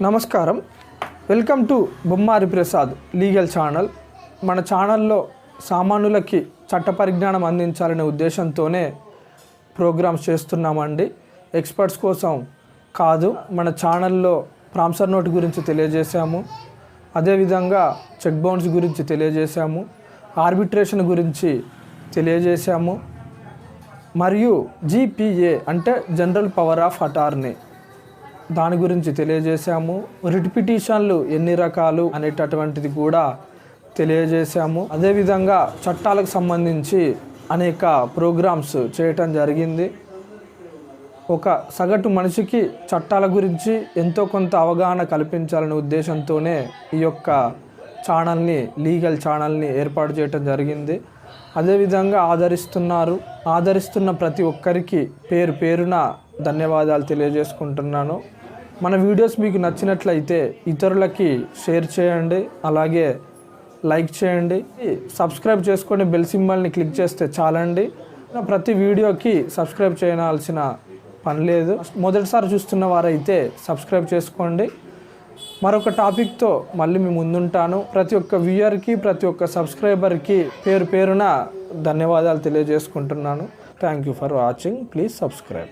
నమస్కారం. Welcome to Bommari Prasad legal channel. మన ఛానల్లో సామాన్యులకి చట్ట పరిజ్ఞానం అందించాలనే ఉద్దేశంతోనే ప్రోగ్రామ్స్ చేస్తున్నామండి. ఎక్స్పర్ట్స్ కోసం కాదు. మన ఛానల్లో ప్రాంసర్ నోట్ గురించి తెలియజేశాము, అదేవిధంగా చెక్ బౌన్స్ గురించి తెలియజేశాము, ఆర్బిట్రేషన్ గురించి తెలియజేశాము, మరియు జీపీఏ అంటే జనరల్ పవర్ ఆఫ్ అటార్నీ దాని గురించి తెలియజేశాము. రిట్ పిటిషన్లు ఎన్ని రకాలు అనేటటువంటిది కూడా తెలియజేశాము. అదేవిధంగా చట్టాలకు సంబంధించి అనేక ప్రోగ్రామ్స్ చేయటం జరిగింది. ఒక సగటు మనిషికి చట్టాల గురించి ఎంతో కొంత అవగాహన కల్పించాలనే ఉద్దేశంతోనే ఈ యొక్క ఛానల్ని, లీగల్ ఛానల్ని ఏర్పాటు చేయటం జరిగింది. అదేవిధంగా ఆదరిస్తున్న ప్రతి ఒక్కరికి పేరు పేరున ధన్యవాదాలు తెలియజేసుకుంటున్నాను. మన వీడియోస్ మీకు నచ్చినట్లయితే ఇతరులకి షేర్ చేయండి, అలాగే లైక్ చేయండి, సబ్స్క్రైబ్ చేసుకొని బెల్ సింబల్ని క్లిక్ చేస్తే చాలండి. ప్రతి వీడియోకి సబ్స్క్రైబ్ చేయాల్సిన పని లేదు. మొదటిసారి చూస్తున్న వారైతే సబ్స్క్రైబ్ చేసుకోండి. మరొక టాపిక్తో మళ్ళీ మీ ముందుంటాను. ప్రతి ఒక్క వ్యూయర్కి, ప్రతి ఒక్క సబ్స్క్రైబర్కి పేరు పేరున ధన్యవాదాలు తెలియజేసుకుంటున్నాను. Thank you for watching. Please subscribe.